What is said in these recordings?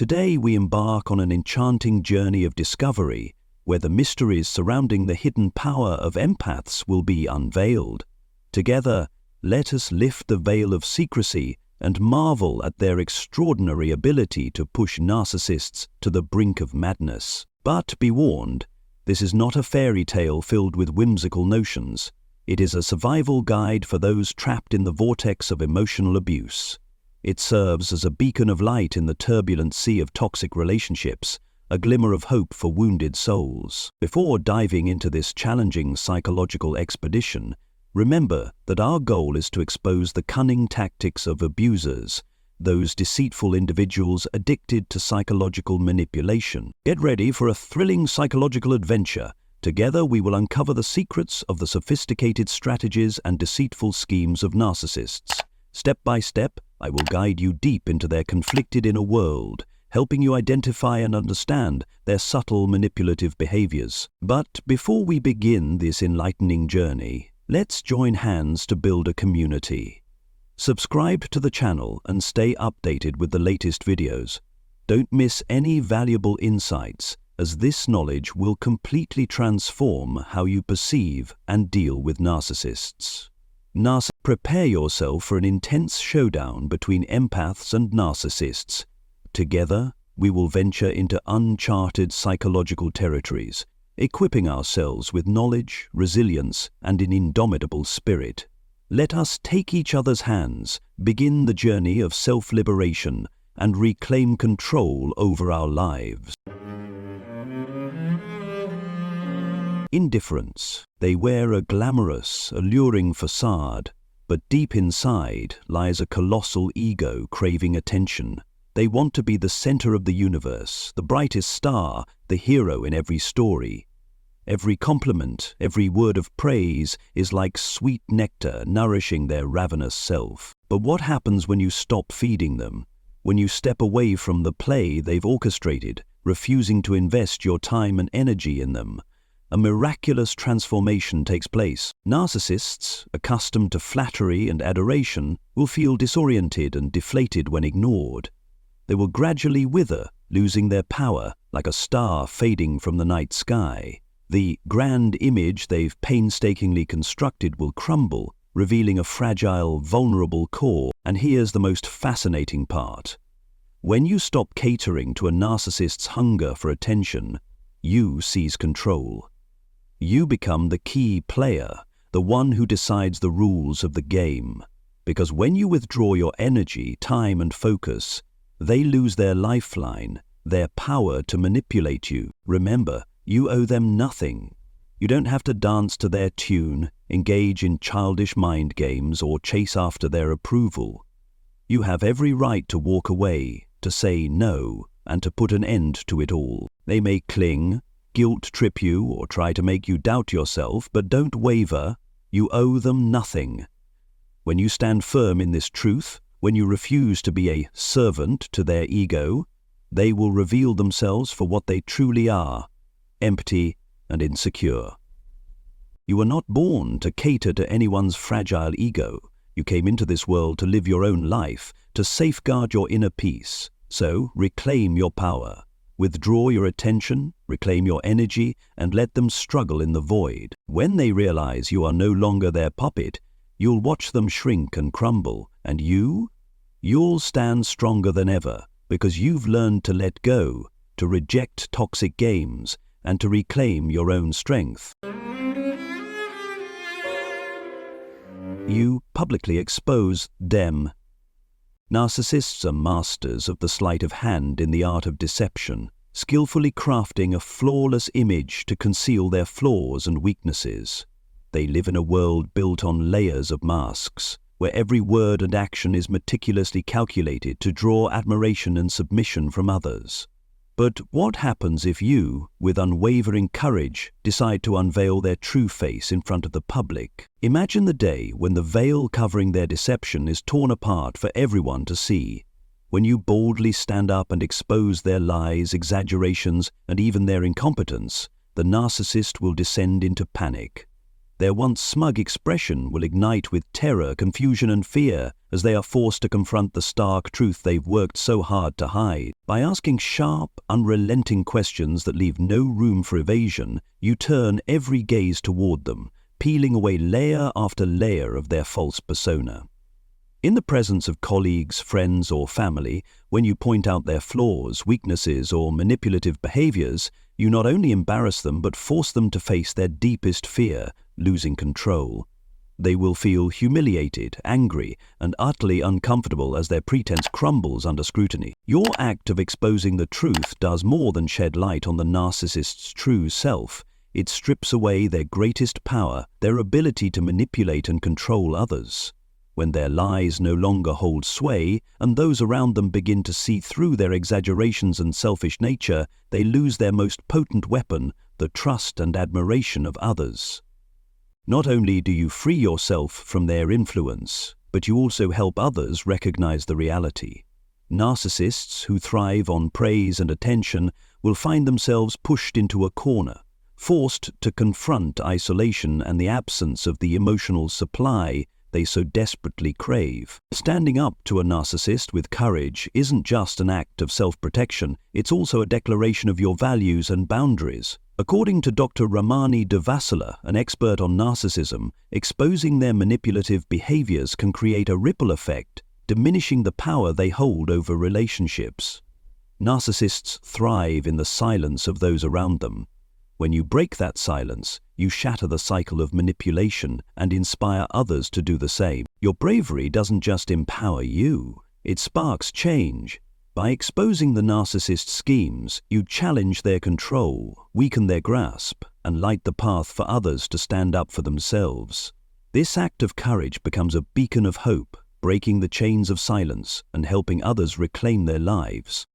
Today we embark on an enchanting journey of discovery where the mysteries surrounding the hidden power of empaths will be unveiled. Together, let us lift the veil of secrecy and marvel at their extraordinary ability to push narcissists to the brink of madness. But be warned, this is not a fairy tale filled with whimsical notions. It is a survival guide for those trapped in the vortex of emotional abuse. It serves as a beacon of light in the turbulent sea of toxic relationships, a glimmer of hope for wounded souls. Before diving into this challenging psychological expedition, remember that our goal is to expose the cunning tactics of abusers, those deceitful individuals addicted to psychological manipulation. Get ready for a thrilling psychological adventure. Together we will uncover the secrets of the sophisticated strategies and deceitful schemes of narcissists. Step by step, I will guide you deep into their conflicted inner world, helping you identify and understand their subtle manipulative behaviors. But before we begin this enlightening journey, let's join hands to build a community. Subscribe to the channel and stay updated with the latest videos. Don't miss any valuable insights, as this knowledge will completely transform how you perceive and deal with narcissists. Prepare yourself for an intense showdown between empaths and narcissists. Together, we will venture into uncharted psychological territories, equipping ourselves with knowledge, resilience, and an indomitable spirit. Let us take each other's hands, begin the journey of self-liberation, and reclaim control over our lives. Indifference. They wear a glamorous, alluring facade, but deep inside lies a colossal ego craving attention. They want to be the center of the universe, the brightest star, the hero in every story. Every compliment, every word of praise is like sweet nectar nourishing their ravenous self. But what happens when you stop feeding them? When you step away from the play they've orchestrated, refusing to invest your time and energy in them? A miraculous transformation takes place. Narcissists, accustomed to flattery and adoration, will feel disoriented and deflated when ignored. They will gradually wither, losing their power, like a star fading from the night sky. The grand image they've painstakingly constructed will crumble, revealing a fragile, vulnerable core. And here's the most fascinating part. When you stop catering to a narcissist's hunger for attention, you seize control. You become the key player, the one who decides the rules of the game. Because when you withdraw your energy, time, and focus, they lose their lifeline, their power to manipulate you. Remember, you owe them nothing. You don't have to dance to their tune, engage in childish mind games, or chase after their approval. You have every right to walk away, to say no, and to put an end to it all. They may cling, guilt-trip you, or try to make you doubt yourself, but don't waver. You owe them nothing. When you stand firm in this truth, when you refuse to be a servant to their ego, they will reveal themselves for what they truly are, empty and insecure. You were not born to cater to anyone's fragile ego. You came into this world to live your own life, to safeguard your inner peace. So reclaim your power. Withdraw your attention, reclaim your energy, and let them struggle in the void. When they realize you are no longer their puppet, you'll watch them shrink and crumble, and you'll stand stronger than ever, because you've learned to let go, to reject toxic games, and to reclaim your own strength. You publicly expose them. Narcissists are masters of the sleight of hand in the art of deception, skillfully crafting a flawless image to conceal their flaws and weaknesses. They live in a world built on layers of masks, where every word and action is meticulously calculated to draw admiration and submission from others. But what happens if you, with unwavering courage, decide to unveil their true face in front of the public? Imagine the day when the veil covering their deception is torn apart for everyone to see. When you boldly stand up and expose their lies, exaggerations, and even their incompetence, the narcissist will descend into panic. Their once smug expression will ignite with terror, confusion, and fear as they are forced to confront the stark truth they've worked so hard to hide. By asking sharp, unrelenting questions that leave no room for evasion, you turn every gaze toward them, peeling away layer after layer of their false persona. In the presence of colleagues, friends, or family, when you point out their flaws, weaknesses, or manipulative behaviors, you not only embarrass them but force them to face their deepest fear, losing control. They will feel humiliated, angry, and utterly uncomfortable as their pretense crumbles under scrutiny. Your act of exposing the truth does more than shed light on the narcissist's true self. It strips away their greatest power, their ability to manipulate and control others. When their lies no longer hold sway and those around them begin to see through their exaggerations and selfish nature, they lose their most potent weapon, the trust and admiration of others. Not only do you free yourself from their influence, but you also help others recognize the reality. Narcissists who thrive on praise and attention will find themselves pushed into a corner, forced to confront isolation and the absence of the emotional supply they so desperately crave. Standing up to a narcissist with courage isn't just an act of self-protection, it's also a declaration of your values and boundaries. According to Dr. Ramani Devasula, an expert on narcissism, exposing their manipulative behaviors can create a ripple effect, diminishing the power they hold over relationships. Narcissists thrive in the silence of those around them. When you break that silence, you shatter the cycle of manipulation and inspire others to do the same. Your bravery doesn't just empower you, it sparks change. By exposing the narcissist's schemes, you challenge their control, weaken their grasp, and light the path for others to stand up for themselves. This act of courage becomes a beacon of hope, breaking the chains of silence and helping others reclaim their lives.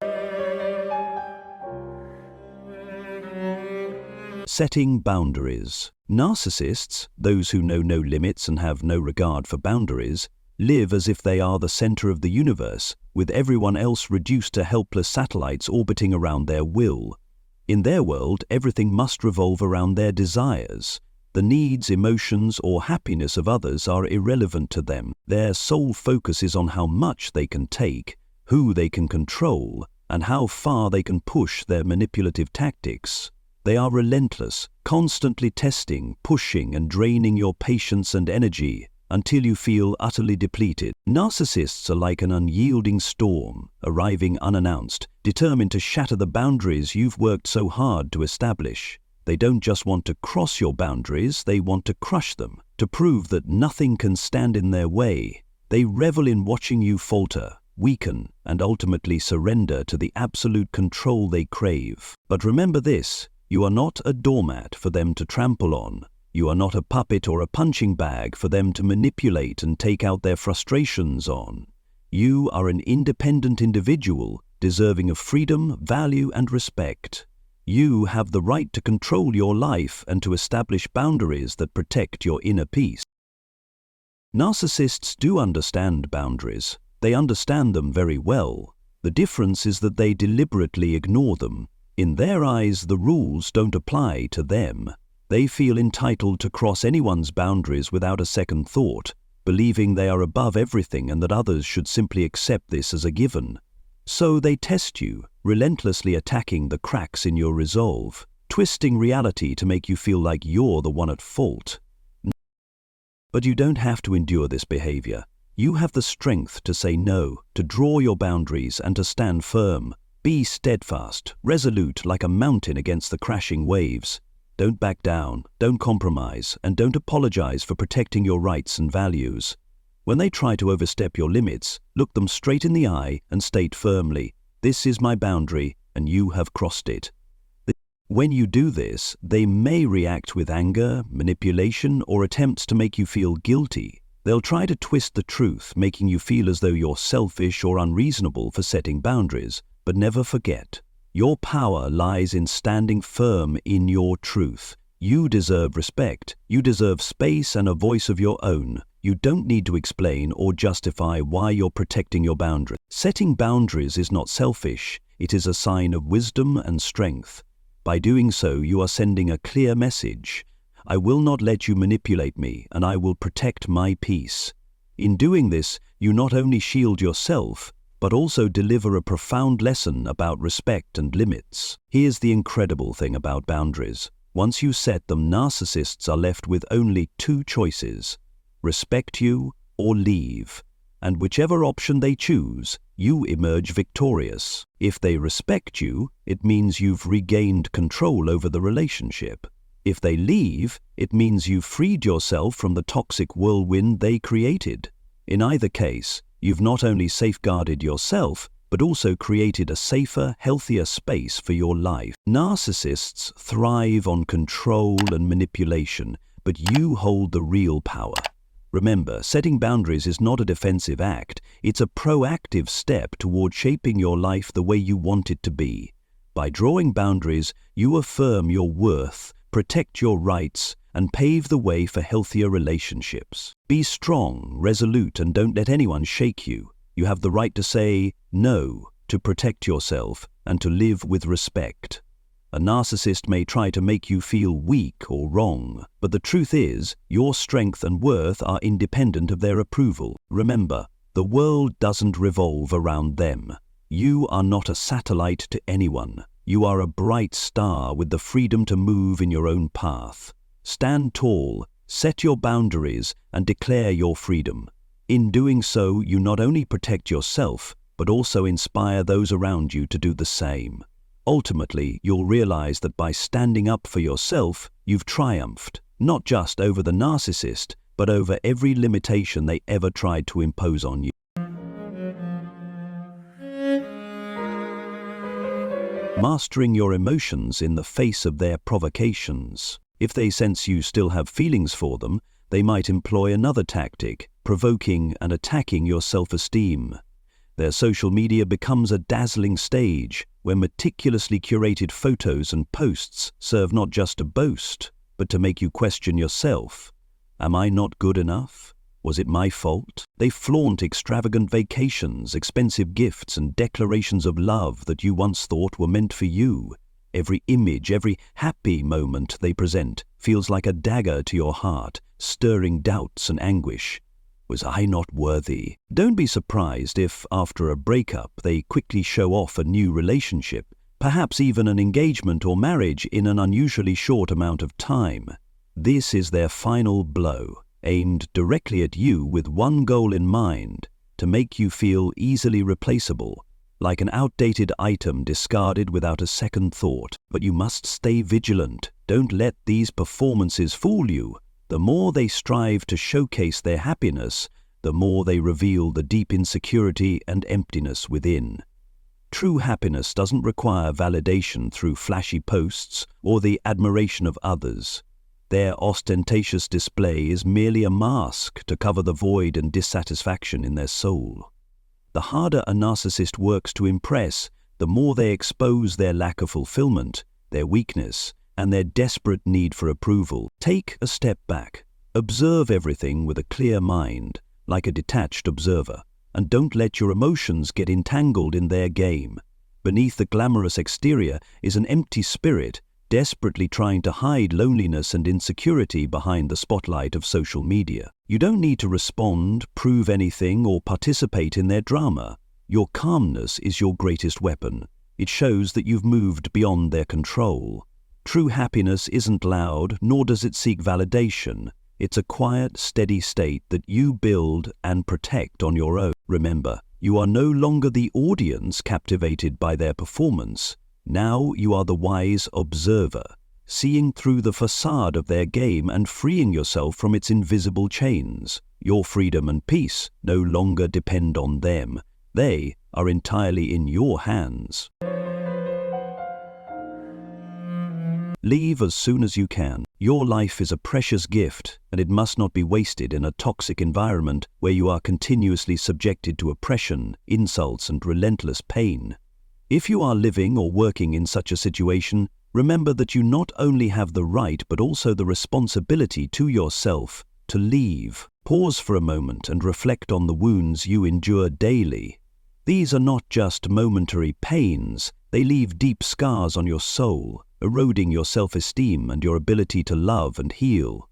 Setting boundaries. Narcissists, those who know no limits and have no regard for boundaries, live as if they are the center of the universe, with everyone else reduced to helpless satellites orbiting around their will. In their world, everything must revolve around their desires. The needs, emotions, or happiness of others are irrelevant to them. Their sole focus is on how much they can take, who they can control, and how far they can push their manipulative tactics. They are relentless, constantly testing, pushing, and draining your patience and energy until you feel utterly depleted. Narcissists are like an unyielding storm, arriving unannounced, determined to shatter the boundaries you've worked so hard to establish. They don't just want to cross your boundaries, they want to crush them, to prove that nothing can stand in their way. They revel in watching you falter, weaken, and ultimately surrender to the absolute control they crave. But remember this: you are not a doormat for them to trample on. You are not a puppet or a punching bag for them to manipulate and take out their frustrations on. You are an independent individual, deserving of freedom, value, and respect. You have the right to control your life and to establish boundaries that protect your inner peace. Narcissists do understand boundaries. They understand them very well. The difference is that they deliberately ignore them. In their eyes, the rules don't apply to them. They feel entitled to cross anyone's boundaries without a second thought, believing they are above everything and that others should simply accept this as a given. So they test you, relentlessly attacking the cracks in your resolve, twisting reality to make you feel like you're the one at fault. But you don't have to endure this behavior. You have the strength to say no, to draw your boundaries, and to stand firm. Be steadfast, resolute like a mountain against the crashing waves. Don't back down, don't compromise, and don't apologize for protecting your rights and values. When they try to overstep your limits, look them straight in the eye and state firmly, "This is my boundary, and you have crossed it." When you do this, they may react with anger, manipulation, or attempts to make you feel guilty. They'll try to twist the truth, making you feel as though you're selfish or unreasonable for setting boundaries. But never forget, your power lies in standing firm in your truth. You deserve respect. You deserve space and a voice of your own. You don't need to explain or justify why you're protecting your boundaries. Setting boundaries is not selfish. It is a sign of wisdom and strength. By doing so, you are sending a clear message. I will not let you manipulate me, and I will protect my peace. In doing this, you not only shield yourself, but also deliver a profound lesson about respect and limits. Here's the incredible thing about boundaries. Once you set them, narcissists are left with only two choices: respect you or leave. And whichever option they choose, you emerge victorious. If they respect you, it means you've regained control over the relationship. If they leave, it means you've freed yourself from the toxic whirlwind they created. In either case, you've not only safeguarded yourself, but also created a safer, healthier space for your life. Narcissists thrive on control and manipulation, but you hold the real power. Remember, setting boundaries is not a defensive act, it's a proactive step toward shaping your life the way you want it to be. By drawing boundaries, you affirm your worth, protect your rights, and pave the way for healthier relationships. Be strong, resolute, and don't let anyone shake you. You have the right to say no, to protect yourself, and to live with respect. A narcissist may try to make you feel weak or wrong, but the truth is, your strength and worth are independent of their approval. Remember, the world doesn't revolve around them. You are not a satellite to anyone. You are a bright star with the freedom to move in your own path. Stand tall, set your boundaries, and declare your freedom. In doing so, you not only protect yourself, but also inspire those around you to do the same. Ultimately, you'll realize that by standing up for yourself, you've triumphed, not just over the narcissist, but over every limitation they ever tried to impose on you. Mastering your emotions in the face of their provocations. If they sense you still have feelings for them, they might employ another tactic, provoking and attacking your self-esteem. Their social media becomes a dazzling stage where meticulously curated photos and posts serve not just to boast, but to make you question yourself. Am I not good enough? Was it my fault? They flaunt extravagant vacations, expensive gifts, and declarations of love that you once thought were meant for you. Every image, every happy moment they present feels like a dagger to your heart, stirring doubts and anguish. Was I not worthy? Don't be surprised if, after a breakup, they quickly show off a new relationship, perhaps even an engagement or marriage in an unusually short amount of time. This is their final blow, aimed directly at you with one goal in mind: to make you feel easily replaceable, like an outdated item discarded without a second thought. But you must stay vigilant. Don't let these performances fool you. The more they strive to showcase their happiness, the more they reveal the deep insecurity and emptiness within. True happiness doesn't require validation through flashy posts or the admiration of others. Their ostentatious display is merely a mask to cover the void and dissatisfaction in their soul. The harder a narcissist works to impress, the more they expose their lack of fulfillment, their weakness, and their desperate need for approval. Take a step back. Observe everything with a clear mind, like a detached observer, and don't let your emotions get entangled in their game. Beneath the glamorous exterior is an empty spirit, desperately trying to hide loneliness and insecurity behind the spotlight of social media. You don't need to respond, prove anything, or participate in their drama. Your calmness is your greatest weapon. It shows that you've moved beyond their control. True happiness isn't loud, nor does it seek validation. It's a quiet, steady state that you build and protect on your own. Remember, you are no longer the audience captivated by their performance. Now you are the wise observer, seeing through the facade of their game and freeing yourself from its invisible chains. Your freedom and peace no longer depend on them. They are entirely in your hands. Leave as soon as you can. Your life is a precious gift, and it must not be wasted in a toxic environment where you are continuously subjected to oppression, insults, and relentless pain. If you are living or working in such a situation, remember that you not only have the right but also the responsibility to yourself to leave. Pause for a moment and reflect on the wounds you endure daily. These are not just momentary pains, they leave deep scars on your soul. eroding your self-esteem and your ability to love and heal.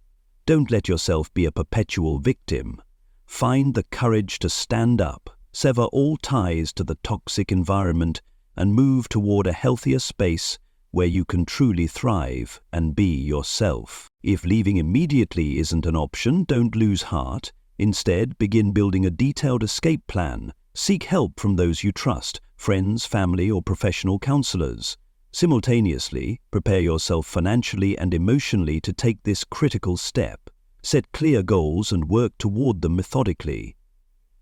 Don't let yourself be a perpetual victim. Find the courage to stand up, sever all ties to the toxic environment, and move toward a healthier space where you can truly thrive and be yourself. If leaving immediately isn't an option, don't lose heart. Instead, begin building a detailed escape plan. Seek help from those you trust, friends, family, or professional counselors. Simultaneously, prepare yourself financially and emotionally to take this critical step. Set clear goals and work toward them methodically.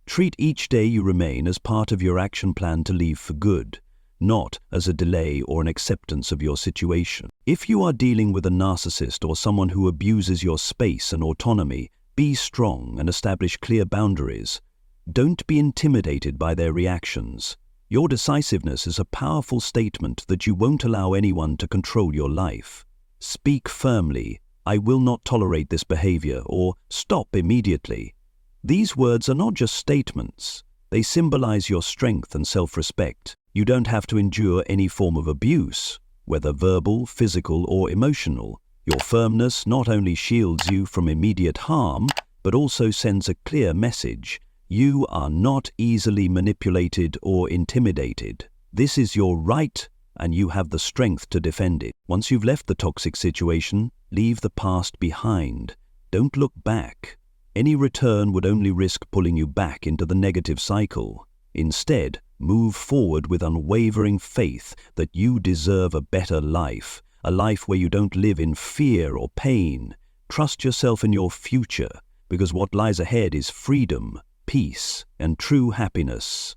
Treat each day you remain as part of your action plan to leave for good, not as a delay or an acceptance of your situation. If you are dealing with a narcissist or someone who abuses your space and autonomy, be strong and establish clear boundaries. Don't be intimidated by their reactions. Your decisiveness is a powerful statement that you won't allow anyone to control your life. Speak firmly, "I will not tolerate this behavior," or "stop immediately." These words are not just statements. They symbolize your strength and self-respect. You don't have to endure any form of abuse, whether verbal, physical, or emotional. Your firmness not only shields you from immediate harm, but also sends a clear message. You are not easily manipulated or intimidated. This is your right, and you have the strength to defend it. Once you've left the toxic situation, leave the past behind. Don't look back. Any return would only risk pulling you back into the negative cycle. Instead, move forward with unwavering faith that you deserve a better life, a life where you don't live in fear or pain. Trust yourself in your future, because what lies ahead is freedom, peace, and true happiness.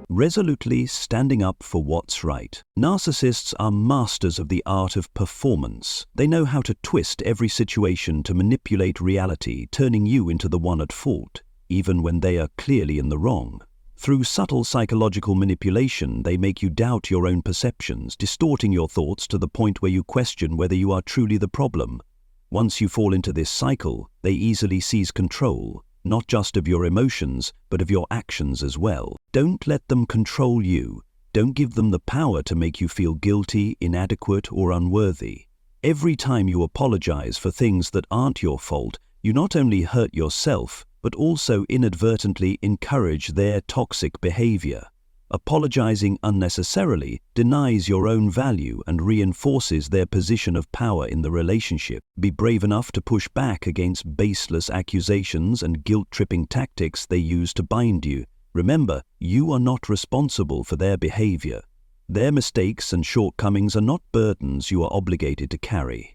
Resolutely standing up for what's right. Narcissists are masters of the art of performance. They know how to twist every situation to manipulate reality, turning you into the one at fault, even when they are clearly in the wrong. Through subtle psychological manipulation, they make you doubt your own perceptions, distorting your thoughts to the point where you question whether you are truly the problem. Once you fall into this cycle, they easily seize control, not just of your emotions, but of your actions as well. Don't let them control you. Don't give them the power to make you feel guilty, inadequate, or unworthy. Every time you apologize for things that aren't your fault, you not only hurt yourself, but also inadvertently encourage their toxic behavior. Apologizing unnecessarily denies your own value and reinforces their position of power in the relationship. Be brave enough to push back against baseless accusations and guilt-tripping tactics they use to bind you. Remember, you are not responsible for their behavior. Their mistakes and shortcomings are not burdens you are obligated to carry.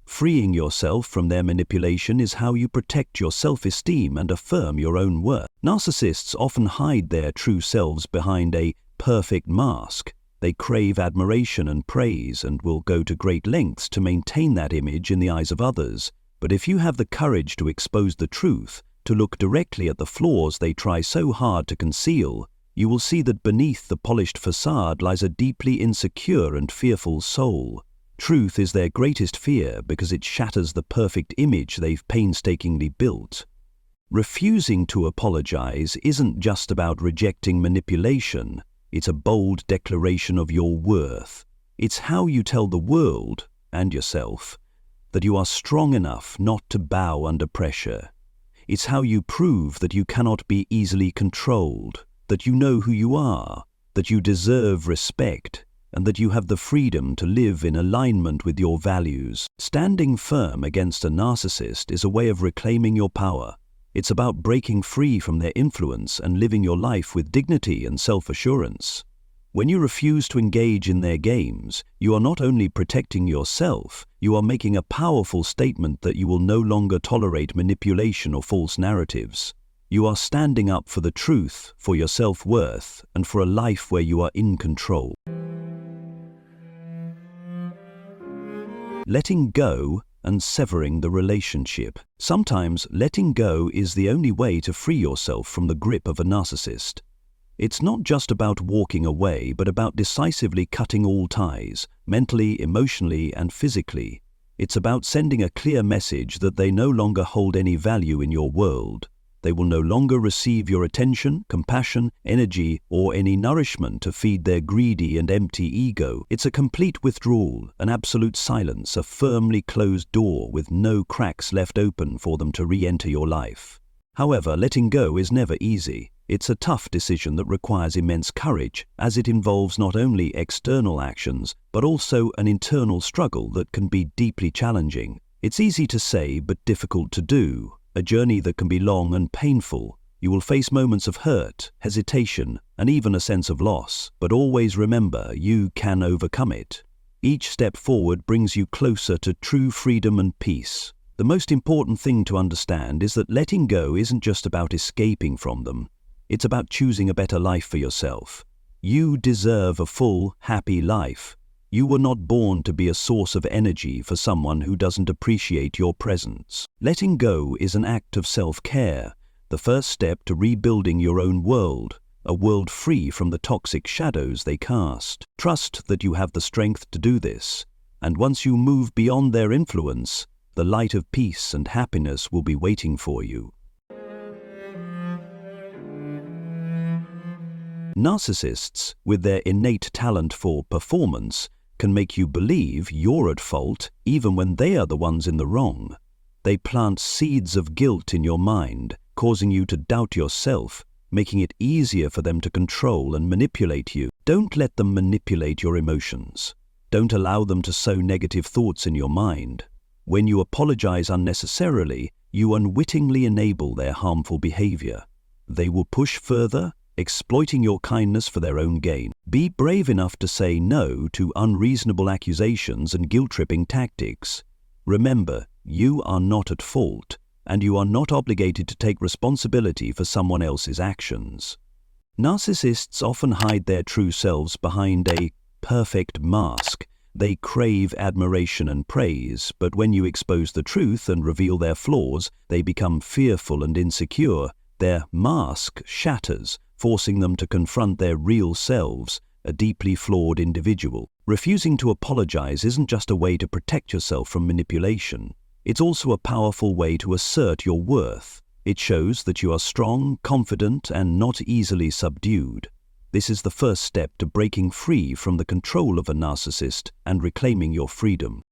Freeing yourself from their manipulation is how you protect your self-esteem and affirm your own worth. Narcissists often hide their true selves behind a perfect mask. They crave admiration and praise and will go to great lengths to maintain that image in the eyes of others. But if you have the courage to expose the truth, to look directly at the flaws they try so hard to conceal, you will see that beneath the polished facade lies a deeply insecure and fearful soul. Truth is their greatest fear because it shatters the perfect image they've painstakingly built. Refusing to apologize isn't just about rejecting manipulation, it's a bold declaration of your worth. It's how you tell the world, and yourself, that you are strong enough not to bow under pressure. It's how you prove that you cannot be easily controlled, that you know who you are, that you deserve respect, and that you have the freedom to live in alignment with your values. Standing firm against a narcissist is a way of reclaiming your power. It's about breaking free from their influence and living your life with dignity and self-assurance. When you refuse to engage in their games, you are not only protecting yourself, you are making a powerful statement that you will no longer tolerate manipulation or false narratives. You are standing up for the truth, for your self-worth, and for a life where you are in control. Letting go and severing the relationship. Sometimes letting go is the only way to free yourself from the grip of a narcissist. It's not just about walking away, but about decisively cutting all ties, mentally, emotionally, and physically. It's about sending a clear message that they no longer hold any value in your world. They will no longer receive your attention, compassion, energy, or any nourishment to feed their greedy and empty ego. It's a complete withdrawal, an absolute silence, a firmly closed door with no cracks left open for them to re-enter your life. However, letting go is never easy. It's a tough decision that requires immense courage, as it involves not only external actions, but also an internal struggle that can be deeply challenging. It's easy to say, but difficult to do. A journey that can be long and painful. You will face moments of hurt, hesitation, and even a sense of loss, but always remember you can overcome it. Each step forward brings you closer to true freedom and peace. The most important thing to understand is that letting go isn't just about escaping from them. It's about choosing a better life for yourself. You deserve a full, happy life. You were not born to be a source of energy for someone who doesn't appreciate your presence. Letting go is an act of self-care, the first step to rebuilding your own world, a world free from the toxic shadows they cast. Trust that you have the strength to do this, and once you move beyond their influence, the light of peace and happiness will be waiting for you. Narcissists, with their innate talent for performance, can make you believe you're at fault even when they are the ones in the wrong. They plant seeds of guilt in your mind, causing you to doubt yourself, making it easier for them to control and manipulate you. Don't let them manipulate your emotions. Don't allow them to sow negative thoughts in your mind. When you apologize unnecessarily, you unwittingly enable their harmful behavior. They will push further, exploiting your kindness for their own gain. Be brave enough to say no to unreasonable accusations and guilt-tripping tactics. Remember, you are not at fault, and you are not obligated to take responsibility for someone else's actions. Narcissists often hide their true selves behind a perfect mask. They crave admiration and praise, but when you expose the truth and reveal their flaws, they become fearful and insecure. Their mask shatters, forcing them to confront their real selves, a deeply flawed individual. Refusing to apologize isn't just a way to protect yourself from manipulation. It's also a powerful way to assert your worth. It shows that you are strong, confident, and not easily subdued. This is the first step to breaking free from the control of a narcissist and reclaiming your freedom.